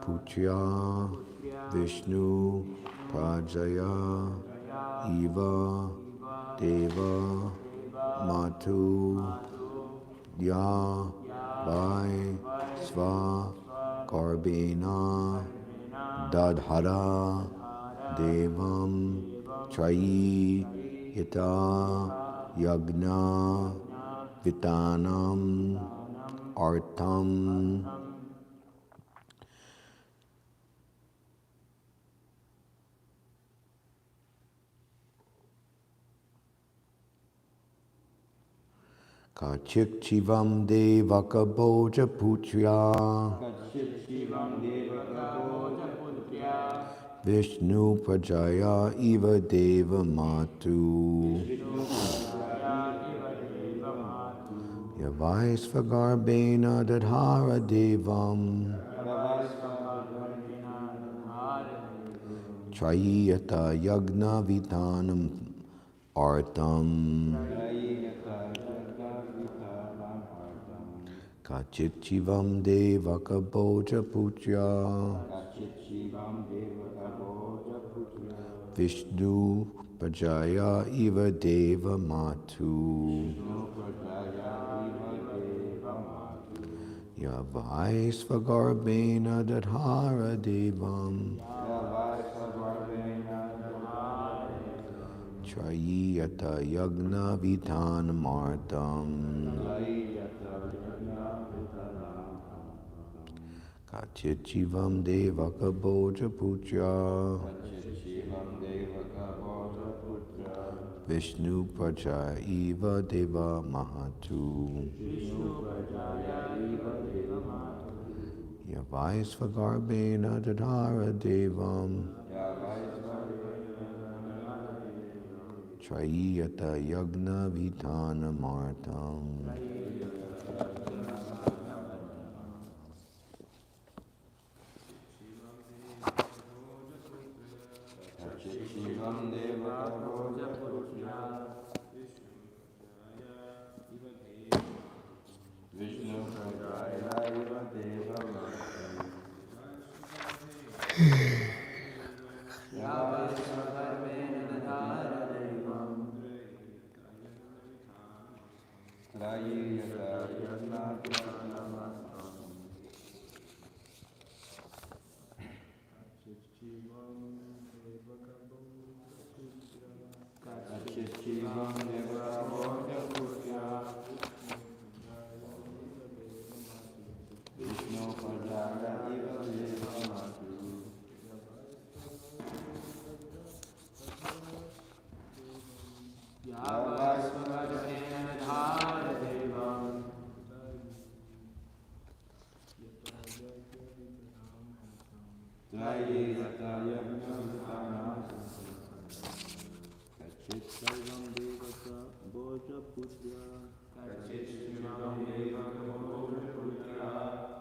Putrya Vishnu Prajaya Eva Deva Matu Ya Vai Sva Garbena Dadhara Devam Trayi Yata Yagna Vitanam Artam Kachik Chivam Devaka Boja Putrya Vishnu Prajaya Eva Deva Matu Yavaisvagarbena Dadhara Devam Trayata Yagna Vitanam Artam Kachit Chivam Devaka Boja Putrya Vishnu Prajaya Eva Deva Matu Yavaisvagarbena Dadhara Devam Trayata Yagna Vitanam Artam Kachichivam Devaka Boja Putrya Vishnu Prajaya Eva Deva Mahatu Yavaisvagarbena Dadhara Devam Trayata Yagna Vitana Martam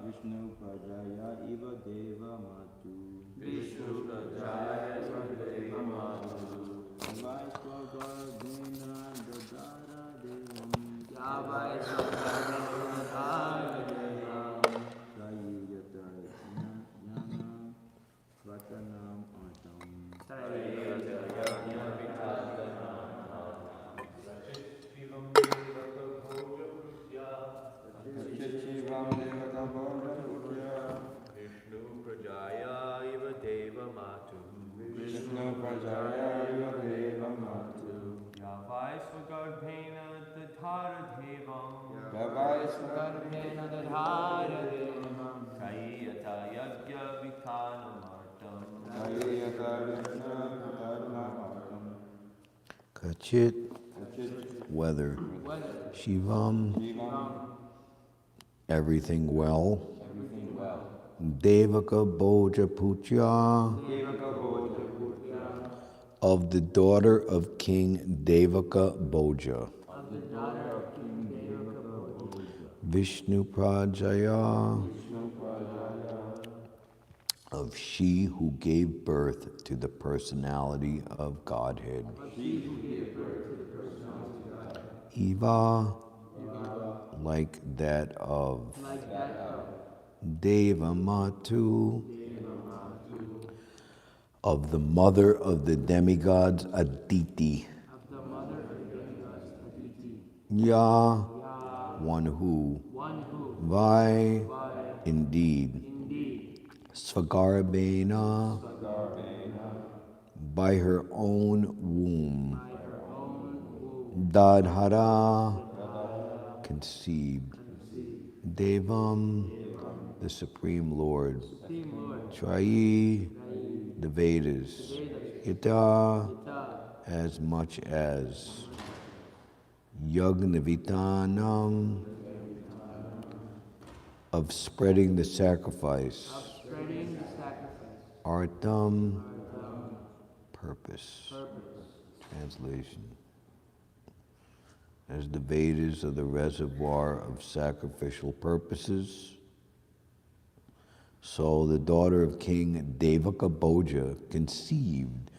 Vishnu Prajaya Eva Deva Matu Vishnu Prajaya Eva Deva Matu Vaisvagarbhena Dadara Devam Vaisvagarbhena Dadara Devam Trayata Jnana Vatanam Atam Trayata Jnana Vishnu Prajaya Eva Deva Matu Vishnu Prajaya Eva Deva Matu Yavaisvagarbhena Dadhara Devam Yavaisvagarbhena Dadhara Devam Trayata Yagya Vitanamartam Trayata Yagya Vitanamartam Kachit weather Shivam everything well Devaka Boja Putrya of the daughter of King Devaka Boja Vishnu Prajaya of she who gave birth to the personality of Godhead Eva like that of Deva Matu of the mother of the demigods Aditi. of the mother of demigods Aditi. Ya, Ya, one who, one who, Vai, by indeed, indeed, Svagarabena, by her own womb, by her own womb, Dadhara, conceived, conceived, Devam, the Supreme Lord, Supreme Lord, Trayi, Raya, the Vedas, Vedas, Ita, Ita, as much as Yagnavitanam, of spreading the sacrifice, of spreading the sacrifice, Artam, Artam, purpose. purpose, Translation. As the Vedas are the reservoir of sacrificial purposes, so the daughter of King Devaka Bhoja conceived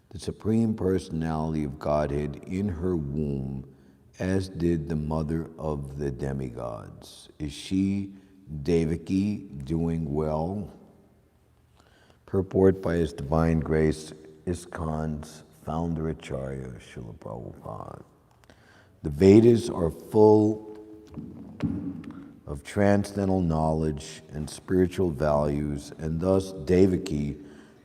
the Supreme Personality of Godhead in her womb, as did the mother of the demigods. Is she, Devaki, doing well? Purport by His Divine Grace, ISKCON's founder Acharya, Srila Prabhupada. The Vedas are full of transcendental knowledge and spiritual values, and thus Devaki,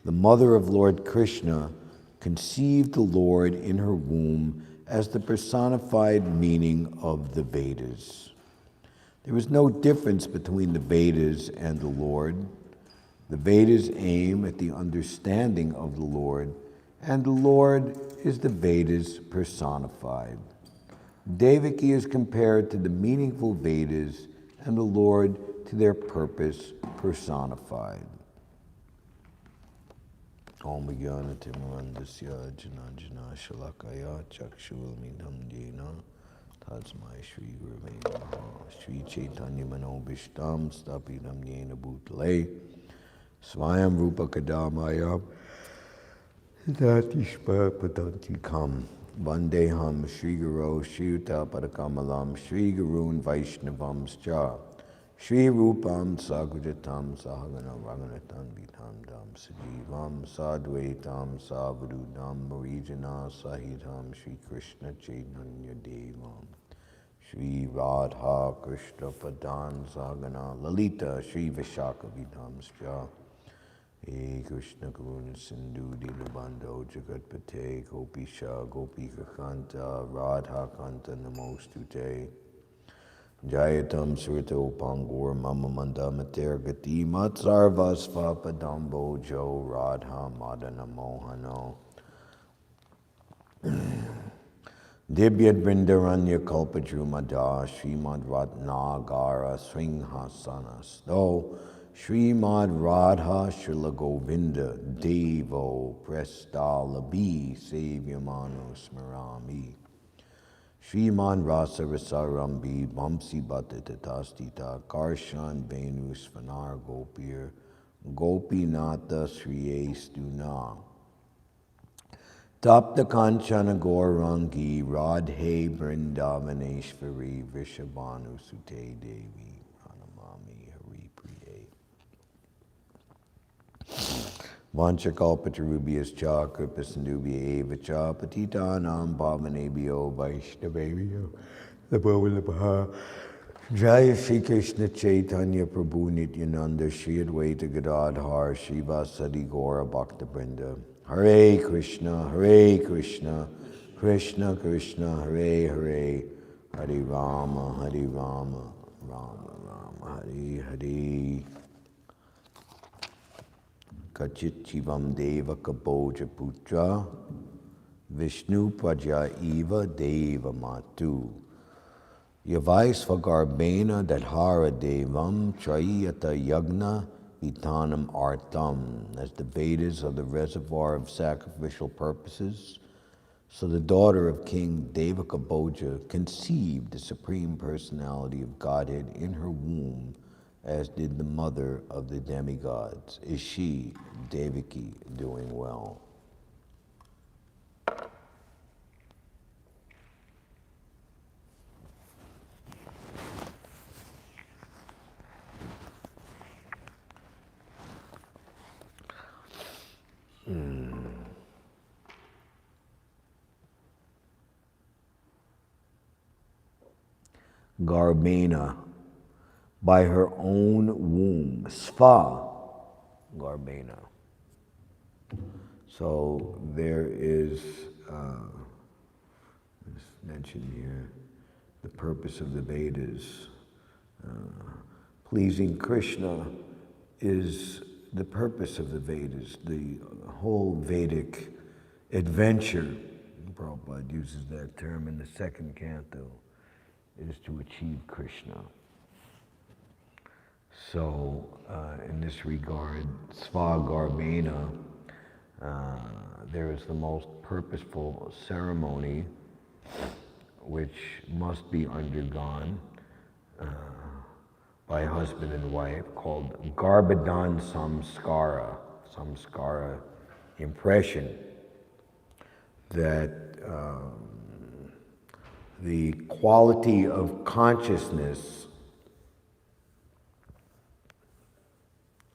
the mother of Lord Krishna, conceived the Lord in her womb as the personified meaning of the Vedas. There is no difference between the Vedas and the Lord. The Vedas aim at the understanding of the Lord, and the Lord is the Vedas personified. Devaki is compared to the meaningful Vedas, and the Lord to their purpose personified. Om Jnana Timirandasya Jananjana Shalakaya Chakshuvamidham Jena Tasmai Shri Gurave Namaha Shri Chaitanya Manobishtam Stapidam Jena Bhutale Swayam Rupa Kadamaya Datishpa Padantikam Vandeham Shri Guru Shri Yuta Padakamalam Shri Gurun Vaishnavam Scha Shri Rupam Sagujatam Sahagana Raganatam Vitam Dam Sajivam Sadvaitam Savadudam Marijana Sahitam Shri Krishna Chaitanya Devam Shri Radha Krishna Padan Sagana Lalita Shri Vishaka Vidam Scha Hey Krishna Karuna Sindhu Dinabandho Jagatpate Gopisha Gopika Kanta Radha Kanta Namostute Jayatam Surito Pangur Mama Manda Mater Gati Matsarvasva Padambo Jo Radha Madana Mohano Dibyad Vrindaranya Kalpajrumada Srimad Ratnagara Sringhasana Sto Srimad Radha Srila Govinda Devo Prestalabi Savyamano Smarami Sriman Rasa Rasarambi Vamsi Bhattatastita Karshan Venu Svanar Gopir Gopinata Sriyestuna Tapta Kanchana Gaurangi Radhe Vrindavaneshvari Vrishabhanu Sute Devi Pranamami Hari Priye Vanchakalpatarubhyas cha kripasindubhya eva cha patitanam pavanebhyo vaishnavebhyo namo Jaya Shri Krishna Chaitanya Prabhu Nityananda Shri Advaita Gadadhar Srivasadi Gaura Bhaktabrinda Hare Krishna Krishna Krishna Hare Hare Hare Rama Rama Rama Hare Hare Kachit Chivam Deva Kaboja Putra Vishnu Praja Eva Deva Matu Yavaisvagarbena Dadhara Devam Trayata Yagna Vitanam Artam. As the Vedas are the reservoir of sacrificial purposes, so the daughter of King Devaka Bhoja conceived the Supreme Personality of Godhead in her womb, as did the mother of the demigods. Is she, Devaki, doing well? Garbena, by her own womb. Sva, Garbena. So there is, it's mentioned here, the purpose of the Vedas. Pleasing Krishna is the purpose of the Vedas. The whole Vedic adventure, Prabhupada uses that term in the second canto, is to achieve Krishna. So, in this regard, Svagarbena, there is the most purposeful ceremony which must be undergone by husband and wife called Garbhadan Samskara, Samskara impression, that the quality of consciousness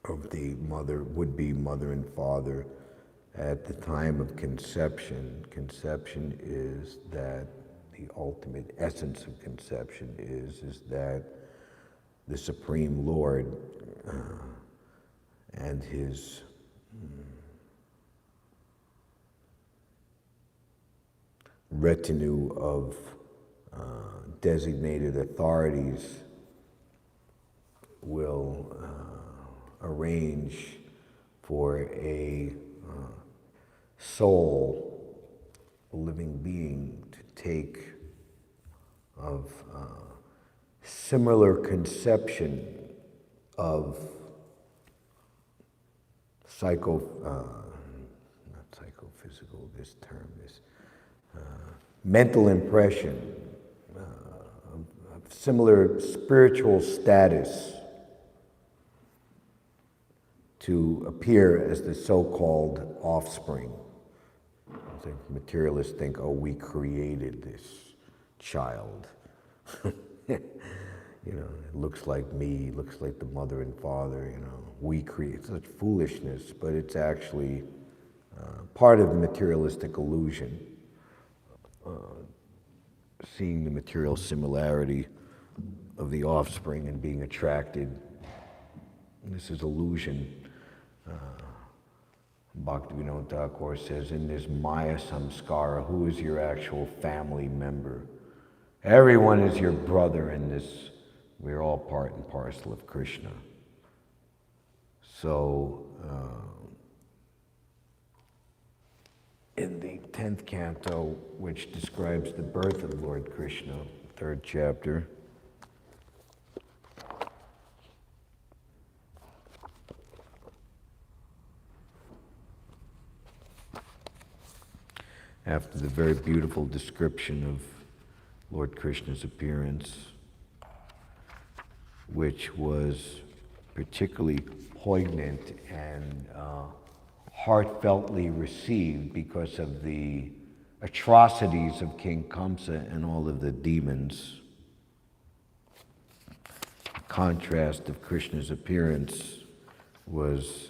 of the mother, would-be mother and father at the time of conception. Conception is that the ultimate essence of conception is that the Supreme Lord and his retinue of designated authorities will arrange for a soul, a living being, to take of similar conception of not psychophysical, this term is mental impression, of similar spiritual status, to appear as the so-called offspring. I think materialists think, oh, we created this child. You know, it looks like me, looks like the mother and father, you know. We create such foolishness, but it's actually part of the materialistic illusion. Seeing the material similarity of the offspring and being attracted. This is illusion. Bhaktivinoda Thakur says, in this Maya Samskara, who is your actual family member? Everyone is your brother in this. We're all part and parcel of Krishna. So, in the 10th canto, which describes the birth of Lord Krishna, 3rd chapter, after the very beautiful description of Lord Krishna's appearance, which was particularly poignant and heartfeltly received because of the atrocities of King Kamsa and all of the demons. The contrast of Krishna's appearance was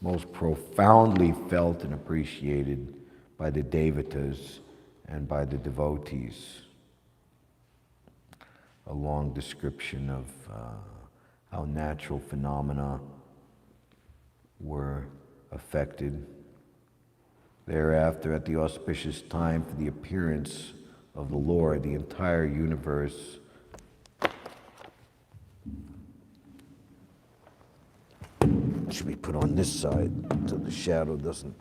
most profoundly felt and appreciated by the devatas and by the devotees. A long description of how natural phenomena were affected. Thereafter, at the auspicious time for the appearance of the Lord, the entire universe should be put on this side so the shadow doesn't.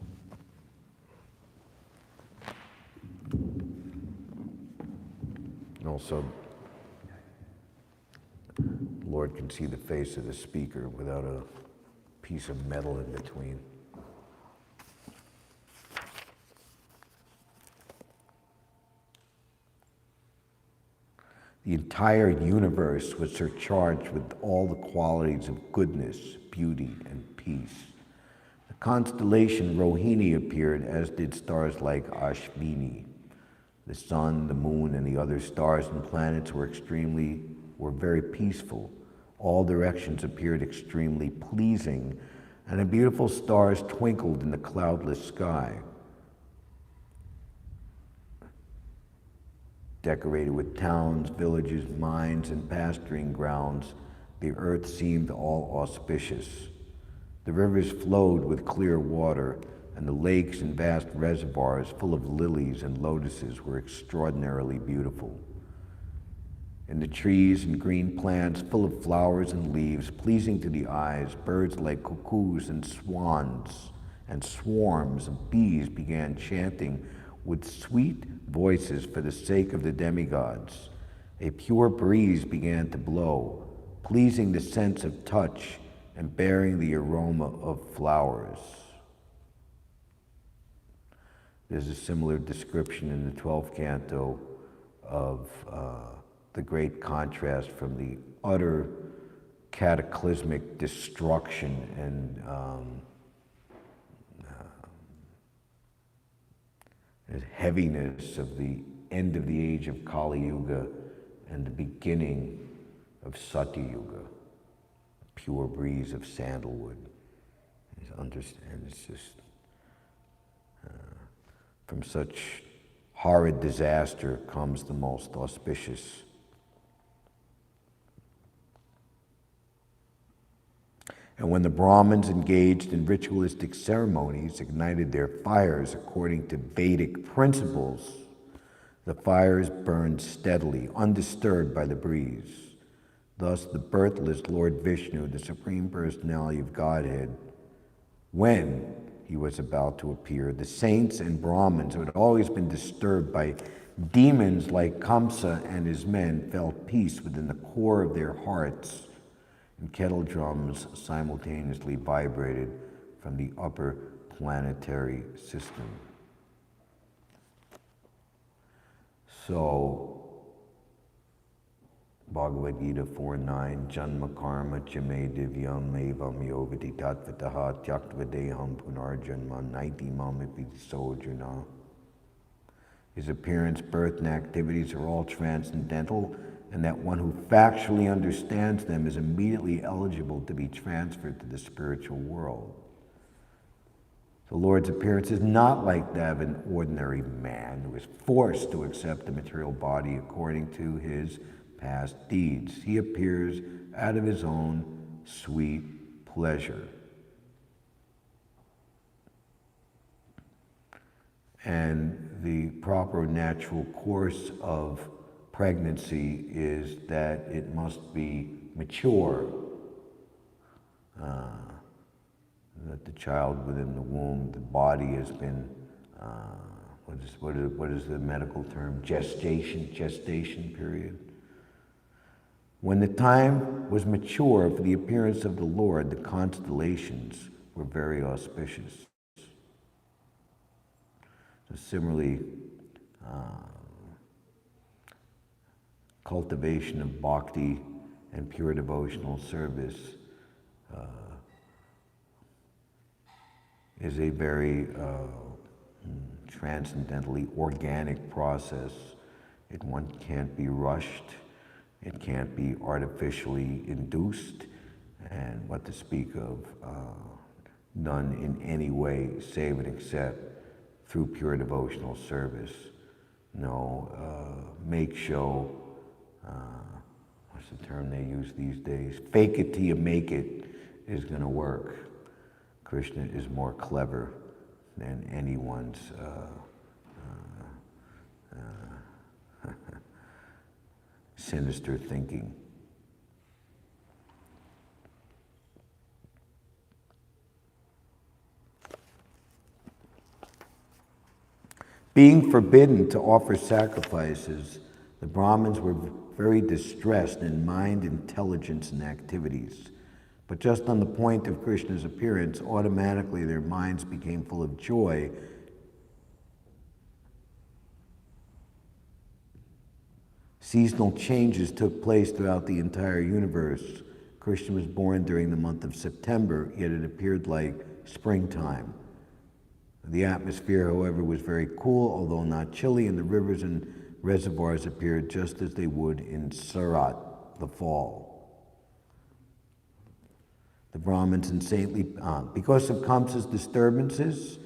Also, the Lord can see the face of the speaker without a piece of metal in between. The entire universe was surcharged with all the qualities of goodness, beauty, and peace. The constellation Rohini appeared, as did stars like Ashvini. The sun, the moon, and the other stars and planets were very peaceful. All directions appeared extremely pleasing, and the beautiful stars twinkled in the cloudless sky. Decorated with towns, villages, mines, and pasturing grounds, the earth seemed all auspicious. The rivers flowed with clear water, and the lakes and vast reservoirs full of lilies and lotuses were extraordinarily beautiful. In the trees and green plants full of flowers and leaves, pleasing to the eyes, birds like cuckoos and swans and swarms of bees began chanting with sweet voices for the sake of the demigods. A pure breeze began to blow, pleasing the sense of touch and bearing the aroma of flowers. There's a similar description in the 12th canto of the great contrast from the utter cataclysmic destruction and heaviness of the end of the age of Kali Yuga and the beginning of Satya Yuga, pure breeze of sandalwood. It's just from such horrid disaster comes the most auspicious. And when the Brahmins engaged in ritualistic ceremonies, ignited their fires according to Vedic principles, the fires burned steadily, undisturbed by the breeze. Thus, the birthless Lord Vishnu, the Supreme Personality of Godhead, when he was about to appear, the saints and Brahmins, who had always been disturbed by demons like Kamsa and his men, felt peace within the core of their hearts, and kettle drums simultaneously vibrated from the upper planetary system. So, Bhagavad Gita 4:9, Janma karma chame divyam evam yogati tatvataha tyaktva punarjanma naiti mamipi sojana. His appearance, birth, and activities are all transcendental, and that one who factually understands them is immediately eligible to be transferred to the spiritual world. The Lord's appearance is not like that of an ordinary man who is forced to accept the material body according to his past deeds. He appears out of his own sweet pleasure. And the proper natural course of pregnancy is that it must be mature, that the child within the womb, the body has been, what is the medical term? Gestation period. When the time was mature for the appearance of the Lord, the constellations were very auspicious. So similarly, cultivation of bhakti and pure devotional service is a very transcendentally organic process. One can't be rushed. It can't be artificially induced, and what to speak of done in any way save and except through pure devotional service. No make show, what's the term they use these days? Fake it till you make it is going to work. Krishna is more clever than anyone's sinister thinking. Being forbidden to offer sacrifices, the Brahmins were very distressed in mind, intelligence, and activities. But just on the point of Krishna's appearance, automatically their minds became full of joy. Seasonal changes took place throughout the entire universe. Krishna was born during the month of September, yet it appeared like springtime. The atmosphere, however, was very cool, although not chilly, and the rivers and reservoirs appeared just as they would in Sarat, the fall. the Brahmins and saintly, because of Kamsa's disturbances,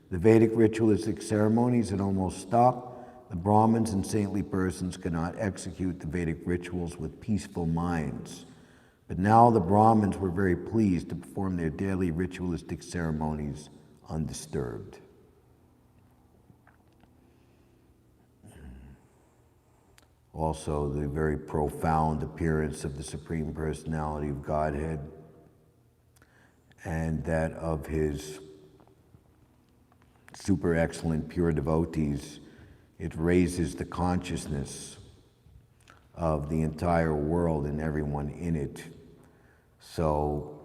the Vedic ritualistic ceremonies had almost stopped. The Brahmins and saintly persons could not execute the Vedic rituals with peaceful minds. But now the Brahmins were very pleased to perform their daily ritualistic ceremonies undisturbed. Also, the very profound appearance of the Supreme Personality of Godhead and that of his super excellent pure devotees, it raises the consciousness of the entire world and everyone in it. So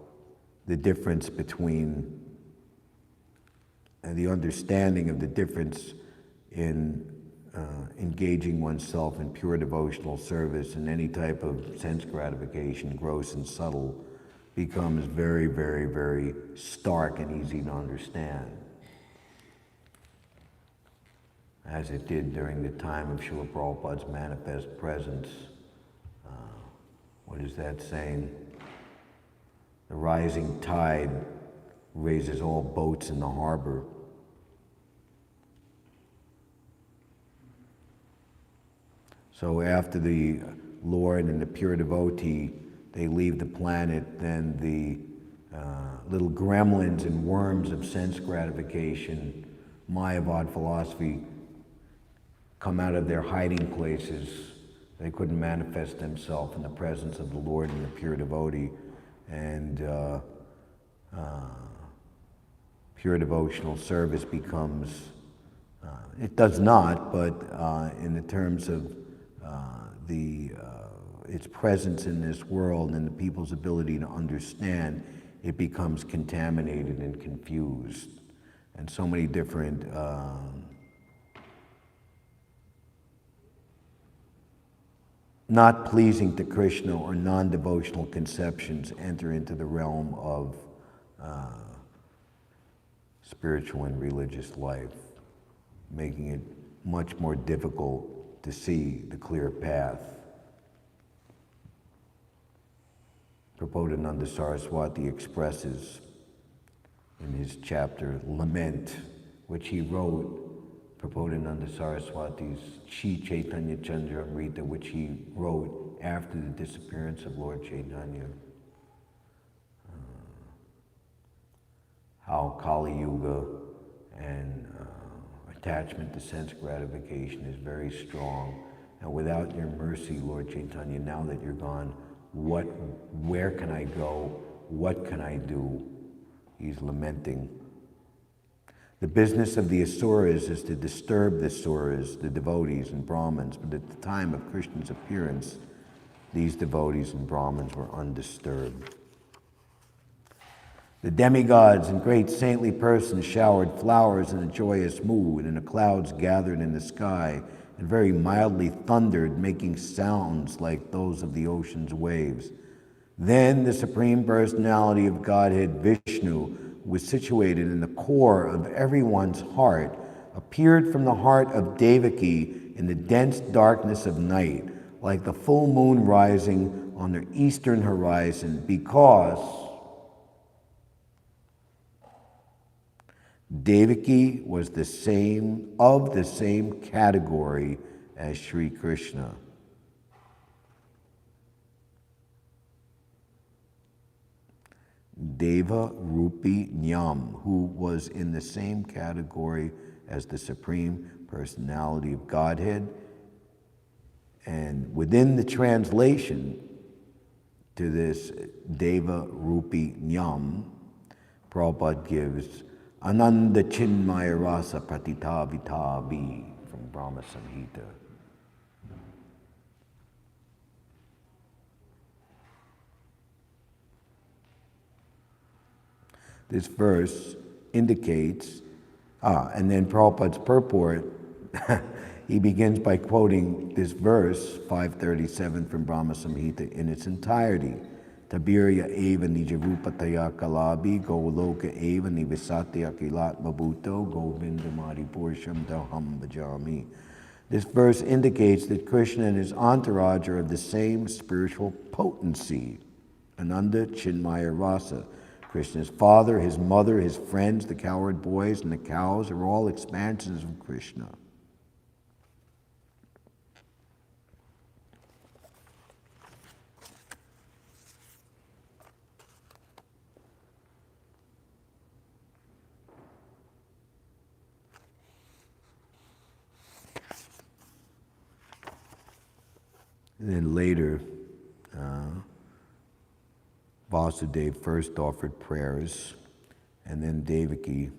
the difference between the understanding of the difference in engaging oneself in pure devotional service and any type of sense gratification, gross and subtle, becomes very, very, very stark and easy to understand, as it did during the time of Srila Prabhupada's manifest presence. What is that saying? The rising tide raises all boats in the harbor. So after the Lord and the pure devotee, they leave the planet, then the little gremlins and worms of sense gratification, Mayavad philosophy, come out of their hiding places. They couldn't manifest themselves in the presence of the Lord and the pure devotee. And pure devotional service becomes, it does not, but in the terms of its presence in this world and the people's ability to understand, it becomes contaminated and confused. And so many different not pleasing to Krishna or non-devotional conceptions enter into the realm of spiritual and religious life, making it much more difficult to see the clear path. Prabodhananda Saraswati expresses in his chapter Lament, which he wrote, Prabodhananda Saraswati's Shri Chaitanya Chandramrita, which he wrote after the disappearance of Lord Chaitanya. How Kali Yuga and attachment to sense gratification is very strong. And without your mercy, Lord Chaitanya, now that you're gone, where can I go? What can I do? He's lamenting. The business of the Asuras is to disturb the Asuras, the devotees and Brahmins, but at the time of Krishna's appearance, these devotees and Brahmins were undisturbed. The demigods and great saintly persons showered flowers in a joyous mood, and the clouds gathered in the sky and very mildly thundered, making sounds like those of the ocean's waves. Then the Supreme Personality of Godhead, Vishnu, was situated in the core of everyone's heart, appeared from the heart of Devaki in the dense darkness of night, like the full moon rising on the eastern horizon, because Devaki was of the same category as Sri Krishna. Deva Rupi Nyam, who was in the same category as the Supreme Personality of Godhead. And within the translation to this Deva Rupi Nyam, Prabhupada gives Ananda Chinmaya Rasa Pratita Vitavi from Brahma Samhita. This verse indicates, and then Prabhupada's purport, he begins by quoting this verse, 537 from Brahma Samhita, in its entirety. Tabirya eva nijarupataya kalabi goloka eva nivisatya kilatma bhuto govindamadi pursham daham bhajami. This verse indicates that Krishna and his entourage are of the same spiritual potency, Ananda Chinmaya Rasa. Krishna's father, his mother, his friends, the cowherd boys, and the cows are all expansions of Krishna. And then later, Vasudeva first offered prayers, and then Devaki.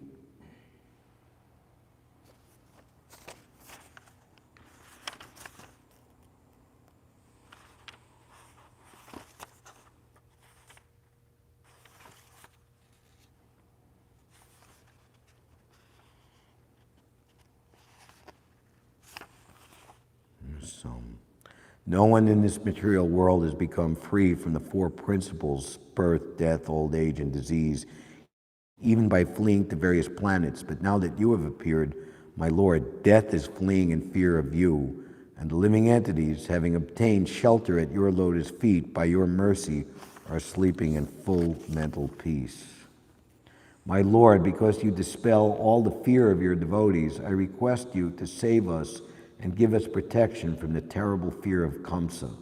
No one in this material world has become free from the four principles: birth, death, old age, and disease, even by fleeing to various planets. But now that you have appeared, my Lord, death is fleeing in fear of you, and the living entities, having obtained shelter at your lotus feet by your mercy, are sleeping in full mental peace. My Lord, because you dispel all the fear of your devotees, I request you to save us and give us protection from the terrible fear of Kamsa.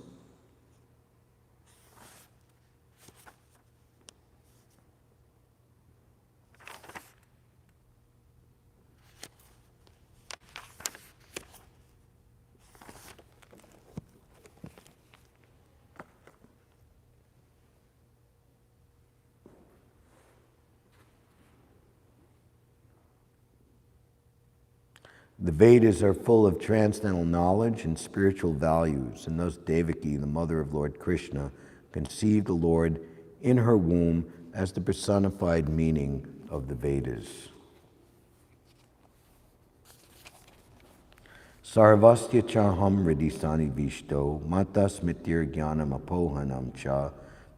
The Vedas are full of transcendental knowledge and spiritual values, and thus Devaki, the mother of Lord Krishna, conceived the Lord in her womb as the personified meaning of the Vedas. Sarvasya chaham hridisani vishto, matas mitir jnanam apohanam cha,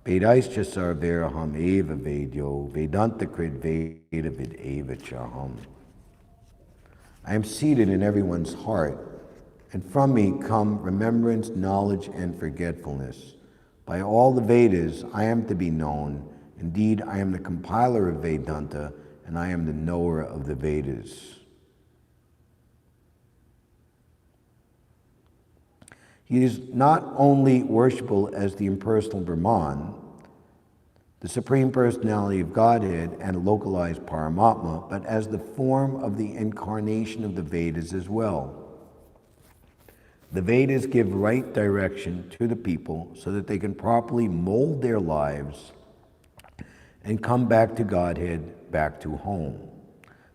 Vedaischa sarveraham eva vedyo, Vedanta krid veda vid eva chaham. I am seated in everyone's heart, and from me come remembrance, knowledge, and forgetfulness. By all the Vedas I am to be known. Indeed, I am the compiler of Vedanta, and I am the knower of the Vedas. He is not only worshipable as the impersonal Brahman, the Supreme Personality of Godhead, and a localized Paramatma, but as the form of the incarnation of the Vedas as well. The Vedas give right direction to the people so that they can properly mold their lives and come back to Godhead, back to home.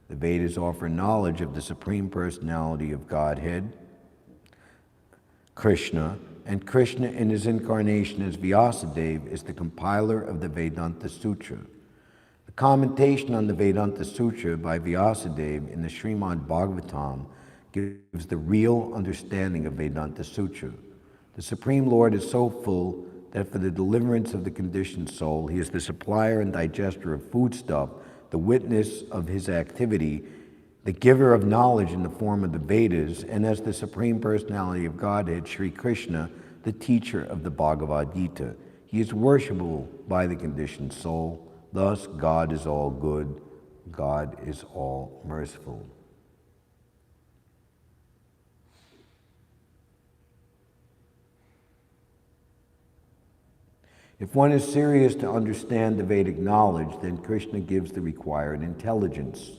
The Vedas offer knowledge of the Supreme Personality of Godhead, Krishna, and Krishna in his incarnation as Vyasadeva is the compiler of the Vedanta Sutra. The commentation on the Vedanta Sutra by Vyasadeva in the Srimad Bhagavatam gives the real understanding of Vedanta Sutra. The Supreme Lord is so full that for the deliverance of the conditioned soul, he is the supplier and digester of foodstuff, the witness of his activity, the giver of knowledge in the form of the Vedas, and as the Supreme Personality of Godhead, Sri Krishna, the teacher of the Bhagavad Gita. He is worshipable by the conditioned soul. Thus, God is all good. God is all merciful. If one is serious to understand the Vedic knowledge, then Krishna gives the required intelligence.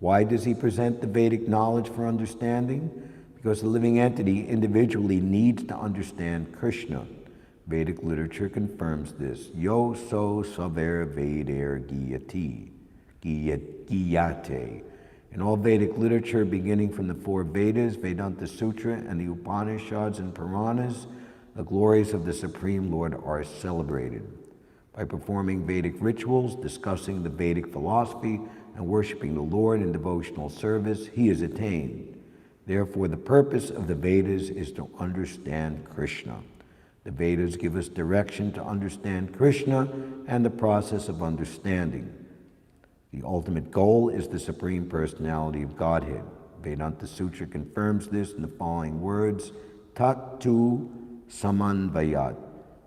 Why does he present the Vedic knowledge for understanding? Because the living entity individually needs to understand Krishna. Vedic literature confirms this. Yo so saver Veder Giyate. In all Vedic literature, beginning from the four Vedas, Vedanta Sutra, and the Upanishads and Puranas, the glories of the Supreme Lord are celebrated. By performing Vedic rituals, discussing the Vedic philosophy, and worshiping the Lord in devotional service, he is attained. Therefore, the purpose of the Vedas is to understand Krishna. The Vedas give us direction to understand Krishna and the process of understanding. The ultimate goal is the Supreme Personality of Godhead. Vedanta Sutra confirms this in the following words, Tat tu samanvayat.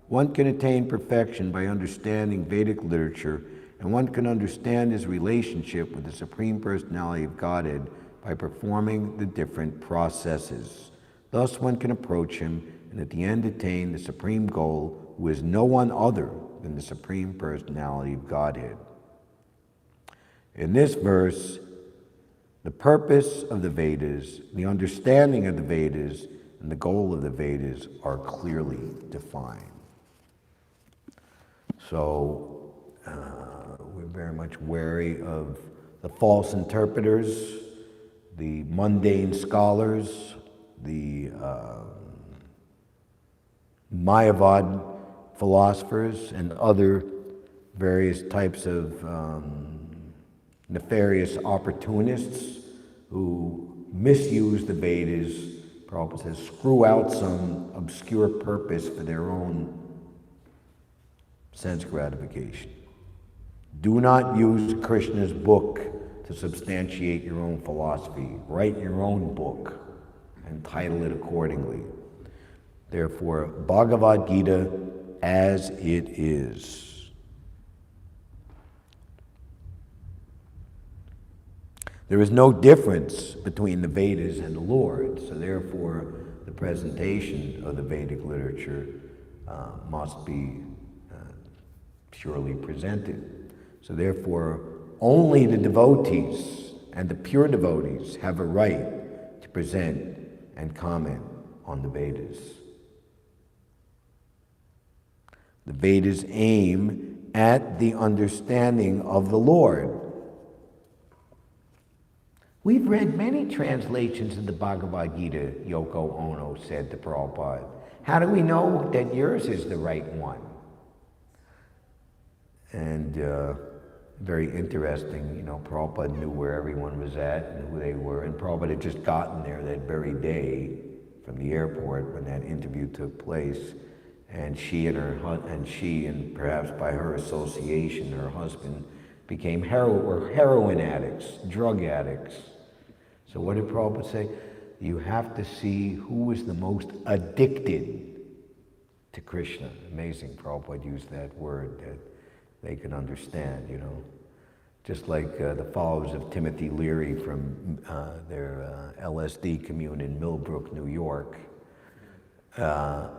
One can attain perfection by understanding Vedic literature and one can understand his relationship with the Supreme Personality of Godhead by performing the different processes. Thus, one can approach him and at the end attain the supreme goal, who is no one other than the Supreme Personality of Godhead. In this verse, the purpose of the Vedas, the understanding of the Vedas, and the goal of the Vedas are clearly defined. So we're very much wary of the false interpreters, the mundane scholars, the Mayavad philosophers, and other various types of nefarious opportunists who misuse the Vedas. Prabhupada says, screw out some obscure purpose for their own sense gratification. Do not use Krishna's book to substantiate your own philosophy. Write your own book and title it accordingly. Therefore, Bhagavad Gita as it is. There is no difference between the Vedas and the Lord, so therefore the presentation of the Vedic literature must be purely presented. So therefore, only the devotees and the pure devotees have a right to present and comment on the Vedas. The Vedas aim at the understanding of the Lord. We've read many translations of the Bhagavad Gita, Yoko Ono said to Prabhupada. How do we know that yours is the right one? And very interesting, Prabhupada knew where everyone was at and who they were, and Prabhupada had just gotten there that very day from the airport when that interview took place, and she and perhaps by her association, her husband, became heroin addicts, drug addicts. So what did Prabhupada say? You have to see who was the most addicted to Krishna. Amazing, Prabhupada used that word that they could understand, Just like the followers of Timothy Leary from their LSD commune in Millbrook, New York, were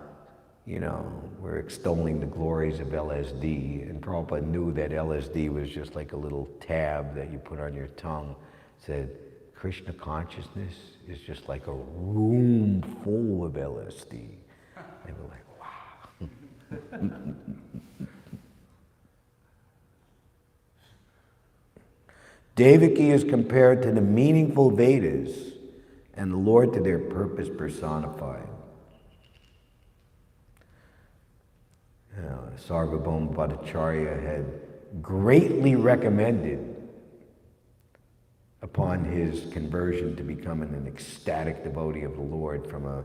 extolling the glories of LSD, and Prabhupada knew that LSD was just like a little tab that you put on your tongue. Said, Krishna consciousness is just like a room full of LSD. They were like, wow. Devaki is compared to the meaningful Vedas and the Lord to their purpose personified. Sarvabhauma Bhattacharya had greatly recommended upon his conversion to becoming an ecstatic devotee of the Lord from a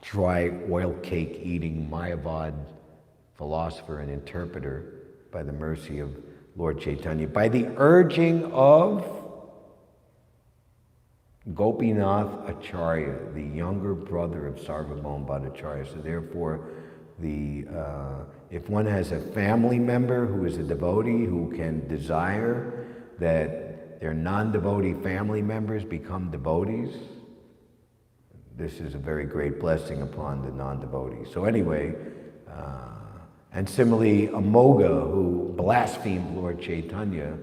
dry oil cake eating Mayavad philosopher and interpreter by the mercy of Lord Chaitanya, by the urging of Gopinath Acharya, the younger brother of Sarvabhauma Bhattacharya. So therefore, if one has a family member who is a devotee who can desire that their non-devotee family members become devotees, this is a very great blessing upon the non-devotees. So anyway, and similarly, Amoga, who blasphemed Lord Chaitanya,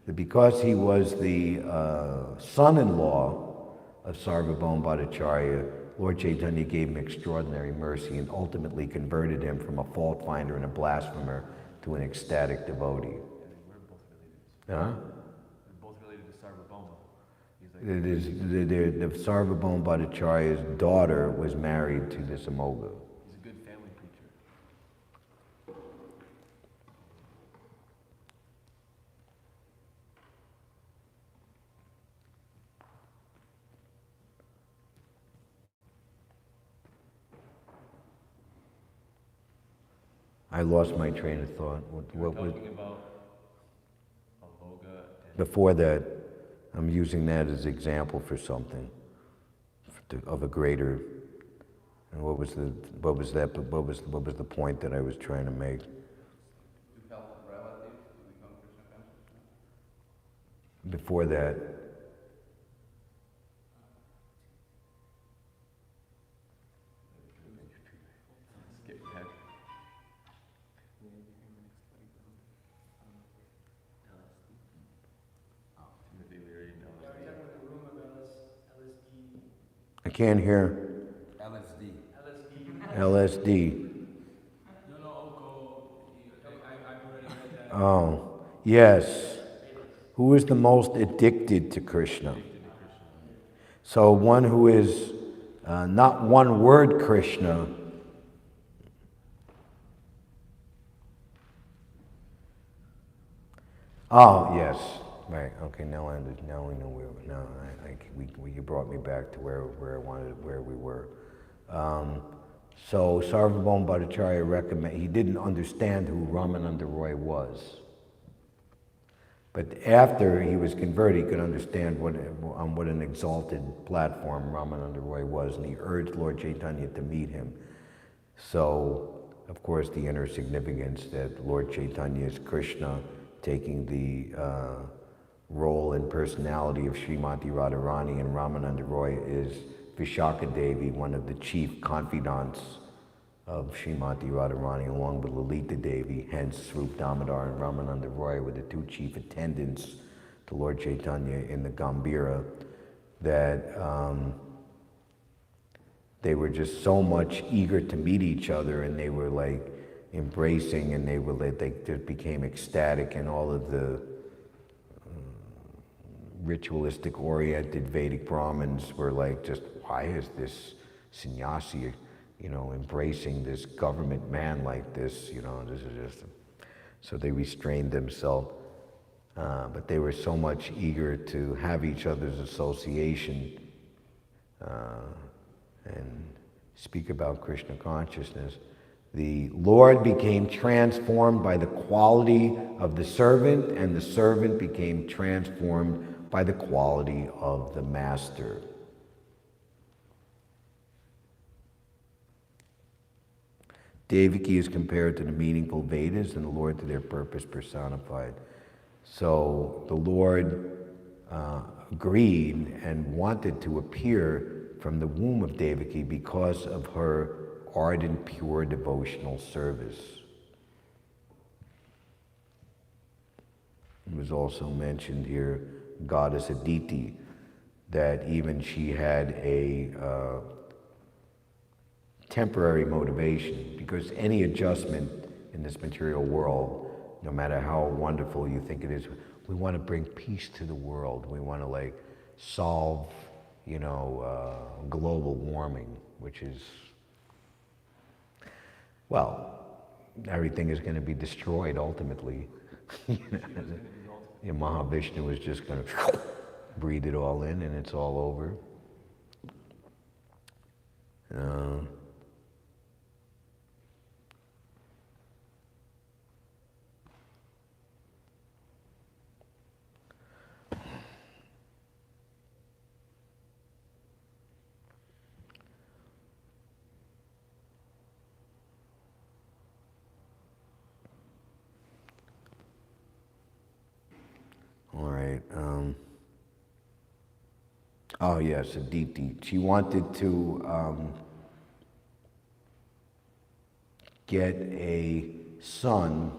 that because he was the son-in-law of Sarvabhauma Bhattacharya, Lord Chaitanya gave him extraordinary mercy and ultimately converted him from a fault finder and a blasphemer to an ecstatic devotee. We're both related. Huh? We're both related to Sarvabhauma. It is, the Sarvabhauma Bhattacharya's daughter was married to this Amoga. He's a good family preacher. I lost my train of thought. We're talking about Avoga and Before that, I'm using that as example for something of a greater. And what was the point that I was trying to make? you felt relative to become Krishna before that. Skip ahead. Timothy Leary and I can't hear. LSD. Oh, yes. Who is the most addicted to Krishna? So one who is not one word Krishna. Oh, yes. Right. Okay. Now we know where. Now you brought me back to where I wanted, where we were. So Sarvabhauma Bhattacharya recommend. He didn't understand who Ramananda Roy was, but after he was converted, he could understand what an exalted platform Ramananda Roy was, and he urged Lord Chaitanya to meet him. So, of course, the inner significance that Lord Chaitanya is Krishna, taking the role and personality of Srimati Radharani, and Ramananda Roy is Vishaka Devi, one of the chief confidants of Srimati Radharani, along with Lalita Devi, hence Swarup Damodar and Ramananda Roy were the two chief attendants to Lord Chaitanya in the Gambhira, that they were just so much eager to meet each other, and they were like embracing, and they just became ecstatic, and all of the ritualistic oriented Vedic Brahmins were like, just why is this sannyasi, embracing this government man like this, this is just, so they restrained themselves. But they were so much eager to have each other's association and speak about Krishna consciousness. The Lord became transformed by the quality of the servant, and the servant became transformed by the quality of the master. Devaki is compared to the meaningful Vedas, and the Lord to their purpose personified. So the Lord agreed and wanted to appear from the womb of Devaki because of her ardent, pure devotional service. It was also mentioned here, goddess Aditi, that even she had a temporary motivation, because any adjustment in this material world, no matter how wonderful you think it is, we want to bring peace to the world. We want to solve, global warming, which is, well, everything is going to be destroyed ultimately. Mahavishnu is just going to breathe it all in, and it's all over. All right. Oh yes, Aditi. She wanted to get a son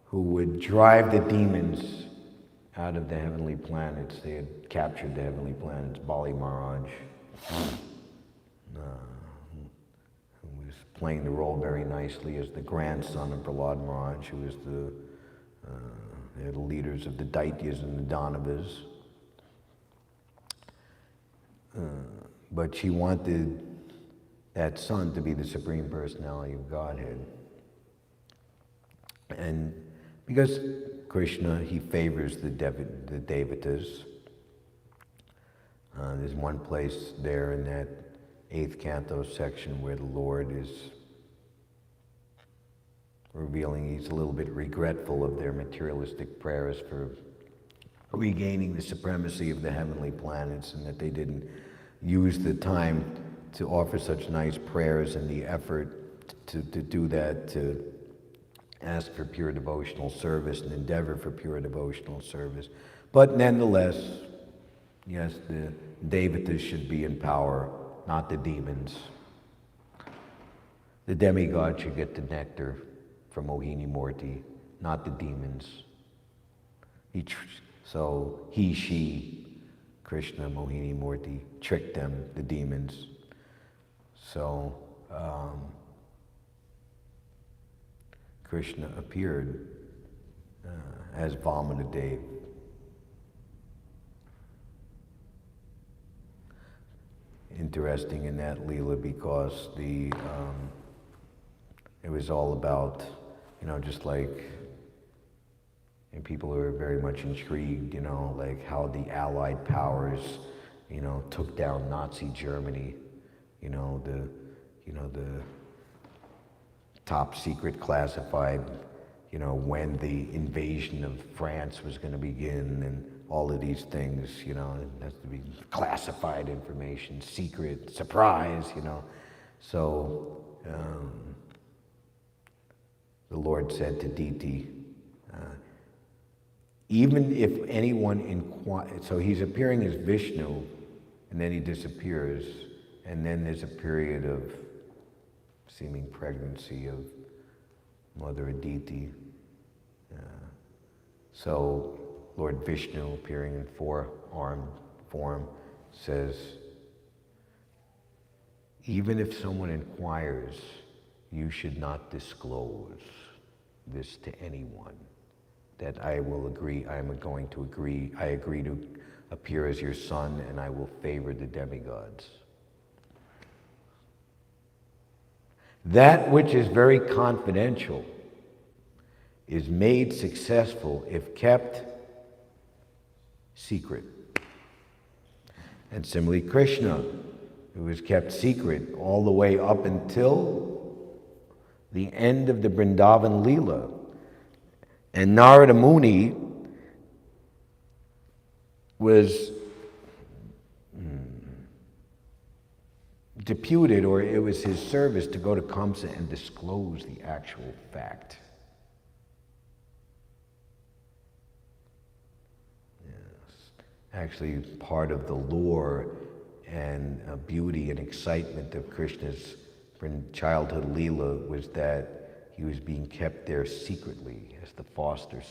who would drive the demons out of the heavenly planets. They had captured the heavenly planets. Bali Maharaj, who was playing the role very nicely as the grandson of Prahlad Maharaj, who was they're the leaders of the Daityas and the Danavas. But she wanted that son to be the Supreme Personality of Godhead. And because Krishna, he favors the Devatas. There's one place there in that 8th canto section where the Lord is revealing he's a little bit regretful of their materialistic prayers for regaining the supremacy of the heavenly planets, and that they didn't use the time to offer such nice prayers and the effort to do that, to ask for pure devotional service and endeavor for pure devotional service. But nonetheless, yes, the devatas should be in power, not the demons. The demigod should get the nectar from Mohini Morty, not the demons. So she, Krishna, Mohini Morty, tricked them, the demons. So Krishna appeared as Vamanadev. Interesting in that Leela because it was all about, just like, and people are very much intrigued, like how the Allied powers, took down Nazi Germany, the top secret classified, when the invasion of France was going to begin and all of these things, it has to be classified information, secret, surprise, So the Lord said to Diti, even if anyone inquires, so he's appearing as Vishnu, and then he disappears, and then there's a period of seeming pregnancy of Mother Aditi. So Lord Vishnu, appearing in four-armed form, says, even if someone inquires, you should not disclose this to anyone. That I agree to appear as your son, and I will favor the demigods. That which is very confidential is made successful if kept secret. And similarly, Krishna, who was kept secret all the way up until the end of the Vrindavan Leela. And Narada Muni was deputed, or it was his service, to go to Kamsa and disclose the actual fact. Yes. Actually, part of the lore and beauty and excitement of Krishna's childhood Leela was that he was being kept there secretly as the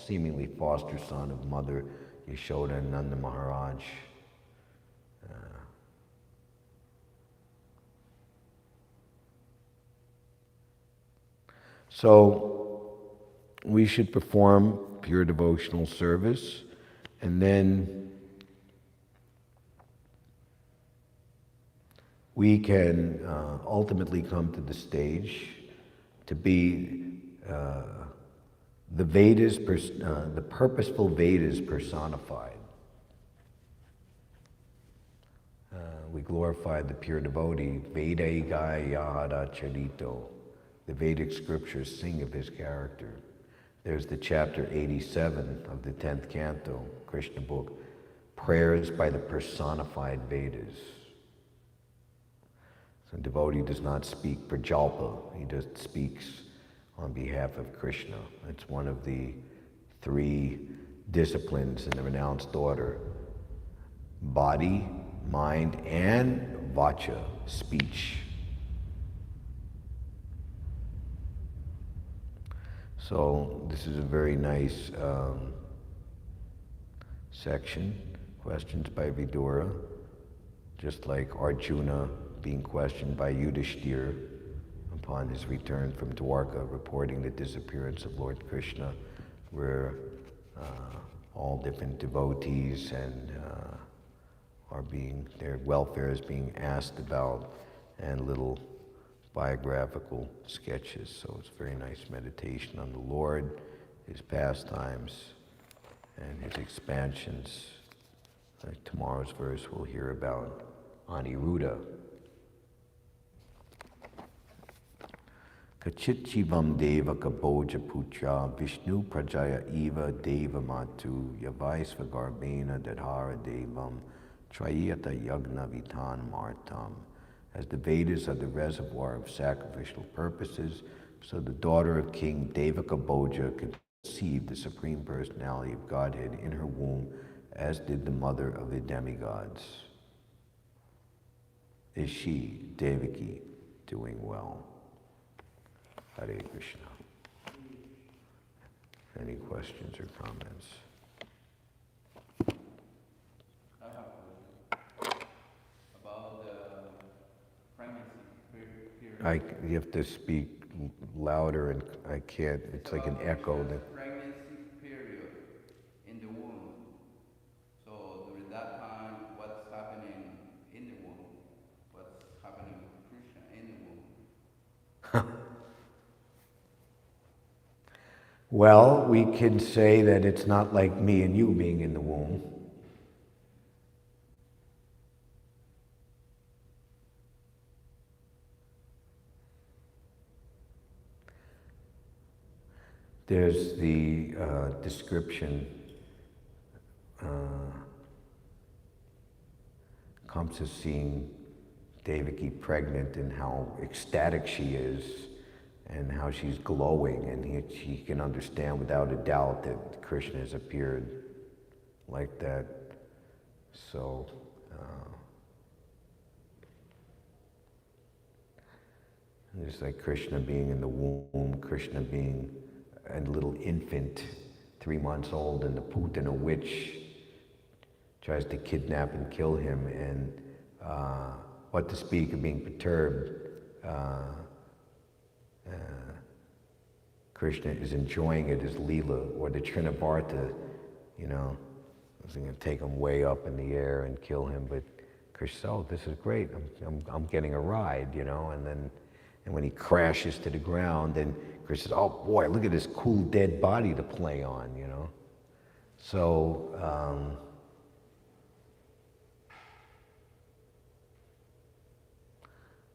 seemingly foster son of Mother Yashoda and Nanda Maharaj. So we should perform pure devotional service, and then we can ultimately come to the stage to be the Vedas, the purposeful Vedas personified. We glorify the pure devotee, Vedaiga Yada Charito. The Vedic scriptures sing of his character. There's the chapter 87 of the 10th canto, Krishna book, Prayers by the Personified Vedas. So the devotee does not speak prajalpa, he just speaks on behalf of Krishna. It's one of the 3 disciplines in the renounced order: body, mind, and vacha, speech. So this is a very nice section, questions by Vidura, just like Arjuna being questioned by Yudhishthira upon his return from Dwarka, reporting the disappearance of Lord Krishna, where all different devotees and their welfare is being asked about, and little biographical sketches. So it's very nice meditation on the Lord, his pastimes, and his expansions. Tomorrow's verse we'll hear about Aniruddha. Kachichivam deva kaboja putra Vishnu prajaya eva deva matu yavaisva garbena dadhara devam trayata yagna vitan martam. As the Vedas are the reservoir of sacrificial purposes, so the daughter of King Devakaboja conceived the Supreme Personality of Godhead in her womb as did the mother of the demigods. Is she, Devaki, doing well? Hare Krishna. Any questions or comments? I have a question about the pregnancy period. You have to speak louder, and I can't. It's like an echo. Krishna's pregnancy period in the womb. So during that time, what's happening in the womb? What's happening with Krishna in the womb? Well, we can say that it's not like me and you being in the womb. There's the description, Kamsa seeing Devaki pregnant and how ecstatic she is and how she's glowing, and she can understand without a doubt that Krishna has appeared like that. So, it's like Krishna being in the womb, Krishna being a little infant, 3 months old, and the Putana witch tries to kidnap and kill him, and what to speak of being perturbed, Krishna is enjoying it as Leela, or the Trinavarta, I was going to take him way up in the air and kill him, but Krishna, oh, this is great, I'm getting a ride, and when he crashes to the ground, then Krishna says, oh boy, look at this cool dead body to play on, So,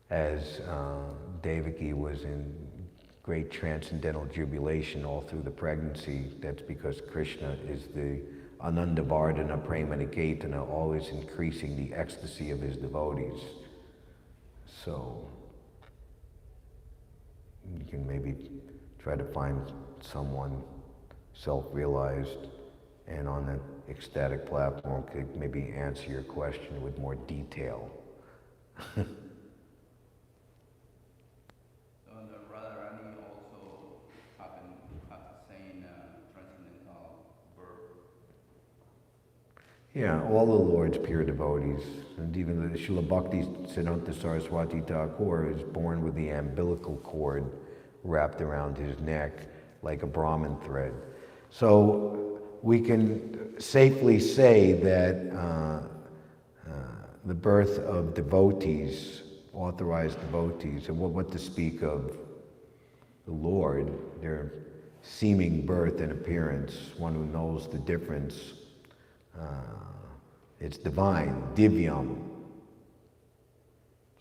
as Devaki was in great transcendental jubilation all through the pregnancy, that's because Krishna is the Anandavardhana Premaniketana, always increasing the ecstasy of his devotees. So, you can maybe try to find someone self-realized and on an ecstatic platform could maybe answer your question with more detail. Yeah, all the Lord's pure devotees, and even the Srila Bhakti Siddhanta Saraswati Thakur is born with the umbilical cord wrapped around his neck like a Brahmin thread. So we can safely say that the birth of devotees, authorized devotees, and what to speak of the Lord, their seeming birth and appearance, one who knows the difference, it's divine, divyam.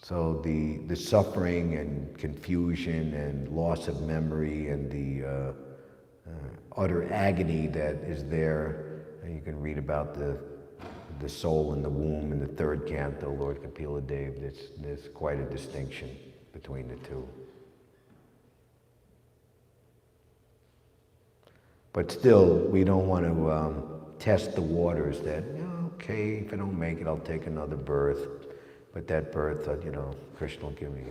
So the suffering and confusion and loss of memory and the utter agony that is there, and you can read about the soul in the womb in the third canto, Lord Kapila Dev. There's quite a distinction between the two. But still, we don't want to test the waters that, okay, if I don't make it, I'll take another birth. But that birth, Krishna will give me,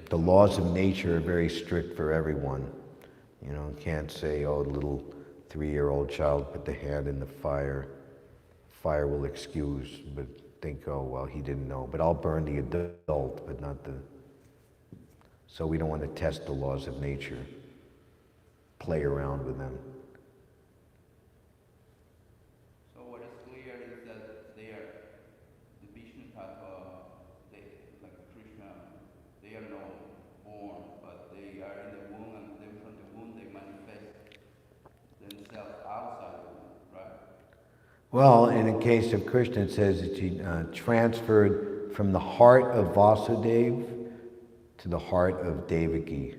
The laws of nature are very strict for everyone. Can't say, oh, the little 3-year-old child put the hand in the fire. Fire will excuse, but think, oh, well, he didn't know. But I'll burn the adult, but not the... So we don't want to test the laws of nature, play around with them. So what is clear is that they are the Vishnu Tattva, like Krishna, they are not born, but they are in the womb, and then from the womb they manifest themselves outside the womb, right? Well, in the case of Krishna, it says that he transferred from the heart of Vasudeva to the heart of Devaki.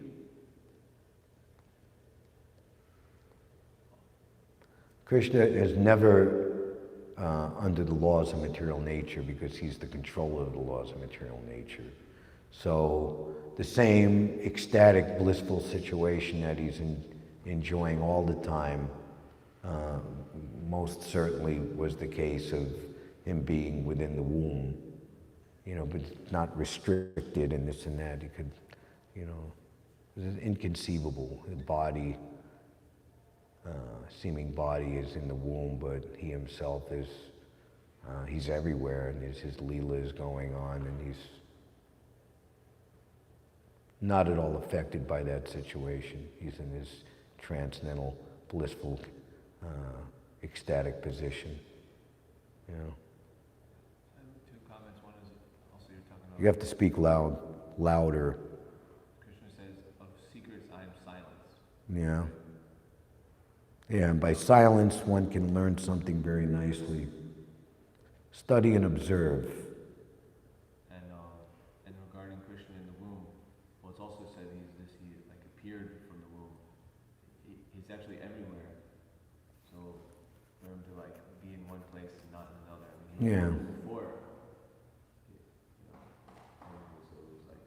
Krishna is never under the laws of material nature because he's the controller of the laws of material nature. So the same ecstatic, blissful situation that he's enjoying all the time, most certainly was the case of him being within the womb, but not restricted and this and that. He could, it was inconceivable. The body, seeming body is in the womb, but he himself is, he's everywhere, and his Leela is going on, and he's not at all affected by that situation. He's in this transcendental, blissful, ecstatic position. I have two comments. One is also you're talking about. You have to speak louder. Krishna says, "Of secrets I am silence." Yeah. Yeah, and by silence one can learn something very nicely. Study and observe. And regarding Krishna in the womb, well, it's also said he like appeared from the womb. He's actually everywhere. So for him to like be in one place and not in another. I mean, he Yeah. was before. So it was like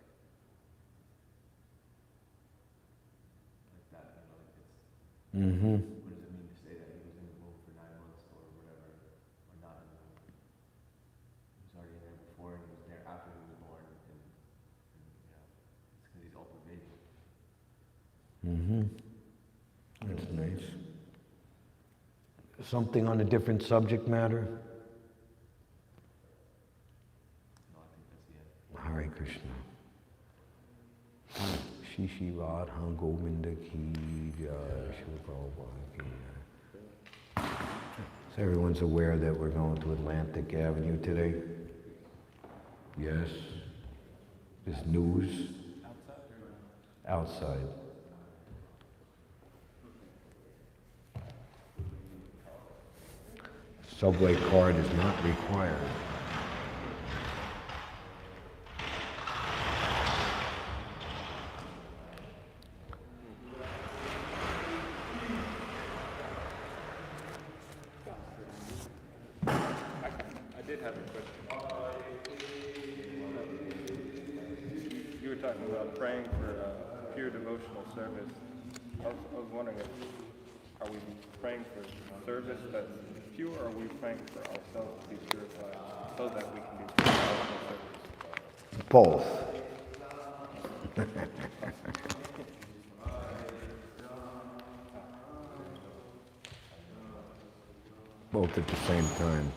that. It's. Mm-hmm. What does it mean to say that he was in the womb for 9 months or whatever, or not in the womb? He was already there before, and he was there after he was born, and it's because he's all pervading. Mm-hmm. That's nice. Something on a different subject matter? No, I think that's the end. Hare Krishna. Shishi Radha Govinda ki jai, Srila Prabhupada ki jai. So everyone's aware that we're going to Atlantic Avenue today? Yes? This news? Outside. Subway card is not required. I did have a question. You were talking about praying for pure devotional service. I was wondering are we praying for service that's pure, or are we praying for ourselves to be purified so that we can be pure devotional service? Both. Both at the same time.